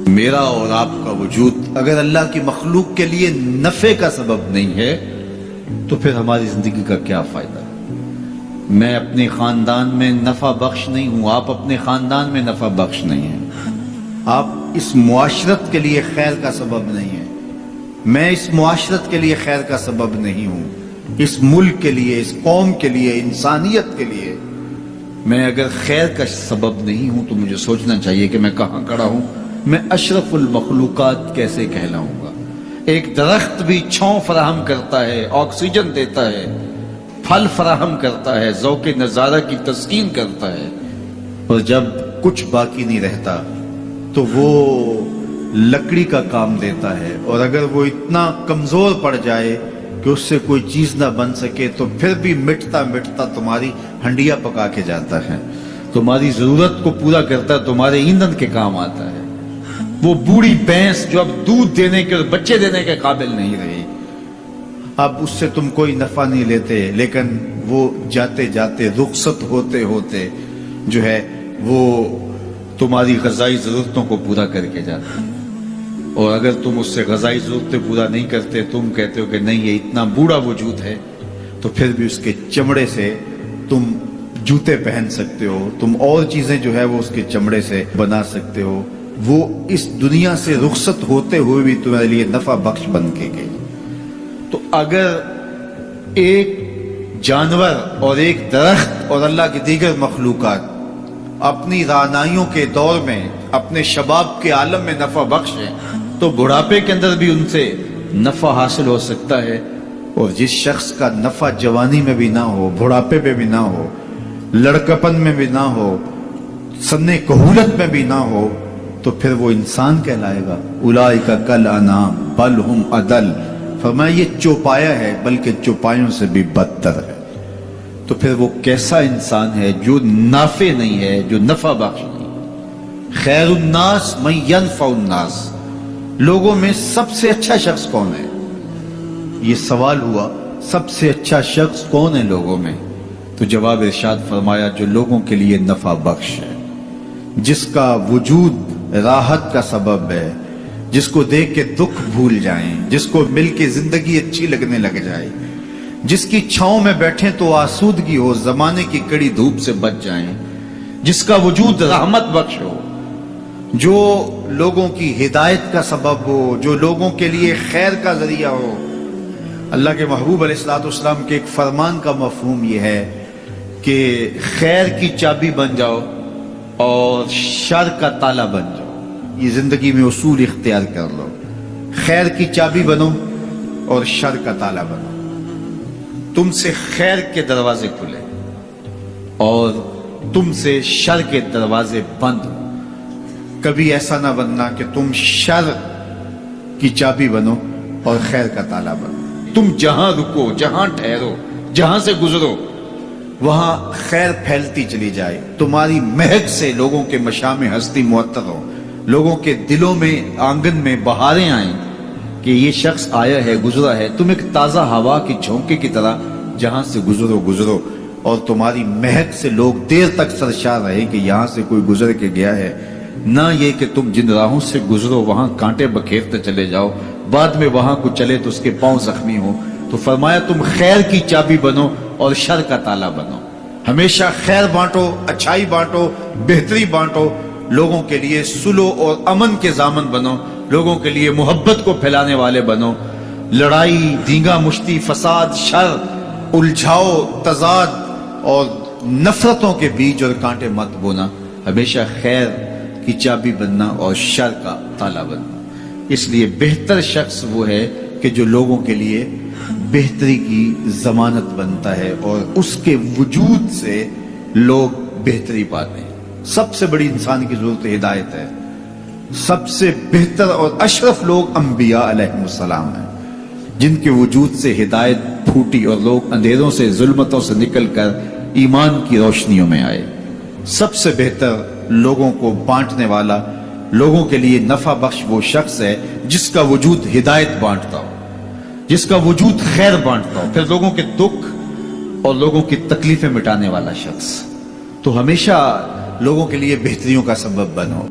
میرا اور آپ کا وجود اگر اللہ کی مخلوق کے لیے نفع کا سبب نہیں ہے تو پھر ہماری زندگی کا کیا فائدہ؟ میں اپنے خاندان میں نفع بخش نہیں ہوں، آپ اپنے خاندان میں نفع بخش نہیں ہیں، آپ اس معاشرت کے لیے خیر کا سبب نہیں ہیں، میں اس معاشرت کے لیے خیر کا سبب نہیں ہوں، اس ملک کے لیے، اس قوم کے لیے، انسانیت کے لیے میں اگر خیر کا سبب نہیں ہوں تو مجھے سوچنا چاہیے کہ میں کہاں کھڑا ہوں، میں اشرف المخلوقات کیسے کہلاؤں گا؟ ایک درخت بھی چھاؤں فراہم کرتا ہے، آکسیجن دیتا ہے، پھل فراہم کرتا ہے، ذوق نظارہ کی تسکین کرتا ہے، اور جب کچھ باقی نہیں رہتا تو وہ لکڑی کا کام دیتا ہے، اور اگر وہ اتنا کمزور پڑ جائے کہ اس سے کوئی چیز نہ بن سکے تو پھر بھی مٹتا مٹتا تمہاری ہنڈیا پکا کے جاتا ہے، تمہاری ضرورت کو پورا کرتا ہے، تمہارے ایندھن کے کام آتا ہے۔ وہ بوڑھی بھینس جو اب دودھ دینے کے اور بچے دینے کے قابل نہیں رہی، اب اس سے تم کوئی نفع نہیں لیتے، لیکن وہ جاتے جاتے رخصت ہوتے ہوتے جو ہے وہ تمہاری غذائی ضرورتوں کو پورا کر کے جاتا ہے، اور اگر تم اس سے غذائی ضرورتیں پورا نہیں کرتے، تم کہتے ہو کہ نہیں یہ اتنا بوڑھا وجود ہے، تو پھر بھی اس کے چمڑے سے تم جوتے پہن سکتے ہو، تم اور چیزیں جو ہے وہ اس کے چمڑے سے بنا سکتے ہو، وہ اس دنیا سے رخصت ہوتے ہوئے بھی تمہارے لیے نفع بخش بن کے گئی۔ تو اگر ایک جانور اور ایک درخت اور اللہ کی دیگر مخلوقات اپنی رعنائیوں کے دور میں اپنے شباب کے عالم میں نفع بخش ہیں تو بڑھاپے کے اندر بھی ان سے نفع حاصل ہو سکتا ہے، اور جس شخص کا نفع جوانی میں بھی نہ ہو، بڑھاپے میں بھی نہ ہو، لڑکپن میں بھی نہ ہو، سن کہولت میں بھی نہ ہو، تو پھر وہ انسان کہلائے گا۔ اولئک کالانعام بل ہم اضل، فرمایا یہ چوپایا ہے بلکہ چوپایوں سے بھی بدتر ہے۔ تو پھر وہ کیسا انسان ہے جو نافع نہیں ہے، جو نفع بخش نہیں؟ خیر الناس من ینفع الناس، لوگوں میں سب سے اچھا شخص کون ہے؟ یہ سوال ہوا، سب سے اچھا شخص کون ہے لوگوں میں؟ تو جواب ارشاد فرمایا جو لوگوں کے لیے نفع بخش ہے، جس کا وجود راحت کا سبب ہے، جس کو دیکھ کے دکھ بھول جائیں، جس کو مل کے زندگی اچھی لگنے لگ جائے، جس کی چھاؤں میں بیٹھیں تو آسودگی ہو، زمانے کی کڑی دھوپ سے بچ جائیں، جس کا وجود رحمت بخش ہو، جو لوگوں کی ہدایت کا سبب ہو، جو لوگوں کے لیے خیر کا ذریعہ ہو۔ اللہ کے محبوب علیہ الصلوۃ والسلام کے ایک فرمان کا مفہوم یہ ہے کہ خیر کی چابی بن جاؤ اور شر کا تالا بن جاؤ۔ یہ زندگی میں اصول اختیار کر لو، خیر کی چابی بنو اور شر کا تالا بنو، تم سے خیر کے دروازے کھلے اور تم سے شر کے دروازے بند ہو۔ کبھی ایسا نہ بننا کہ تم شر کی چابی بنو اور خیر کا تالا بنو۔ تم جہاں رکو، جہاں ٹھہرو، جہاں سے گزرو، وہاں خیر پھیلتی چلی جائے، تمہاری مہک سے لوگوں کے مشام ہستی معطر ہو، لوگوں کے دلوں میں، آنگن میں بہاریں آئیں کہ یہ شخص آیا ہے، گزرا ہے۔ تم ایک تازہ ہوا کی جھونکے کی طرح جہاں سے گزرو، اور تمہاری مہک سے لوگ دیر تک سرشار رہے کہ یہاں سے کوئی گزر کے گیا ہے، نہ یہ کہ تم جن راہوں سے گزرو وہاں کانٹے بکھیرتے چلے جاؤ، بعد میں وہاں کو چلے تو اس کے پاؤں زخمی ہو۔ تو فرمایا تم خیر کی چابی بنو اور شر کا تالا بنو، ہمیشہ خیر بانٹو، اچھائی بانٹو، بہتری بانٹو، لوگوں کے لیے صلح اور امن کے ضامن بنو، لوگوں کے لیے محبت کو پھیلانے والے بنو، لڑائی، دینگا مشتی، فساد، شر، الجھاؤ، تضاد اور نفرتوں کے بیج اور کانٹے مت بونا، ہمیشہ خیر کی چابی بننا اور شر کا تالا بننا۔ اس لیے بہتر شخص وہ ہے کہ جو لوگوں کے لیے بہتری کی ضمانت بنتا ہے اور اس کے وجود سے لوگ بہتری پاتے ہیں۔ سب سے بڑی انسان کی ضرورت ہدایت ہے۔ سب سے بہتر اور اشرف لوگ انبیاء علیہ السلام ہیں، جن کے وجود سے ہدایت پھوٹی اور لوگ اندھیروں سے، ظلمتوں سے نکل کر ایمان کی روشنیوں میں آئے۔ سب سے بہتر لوگوں کو بانٹنے والا، لوگوں کے لیے نفع بخش وہ شخص ہے جس کا وجود ہدایت بانٹتا ہو، جس کا وجود خیر بانٹتا ہو، پھر لوگوں کے دکھ اور لوگوں کی تکلیفیں مٹانے والا شخص۔ تو ہمیشہ لوگوں کے لیے بہتریوں کا سبب بنو۔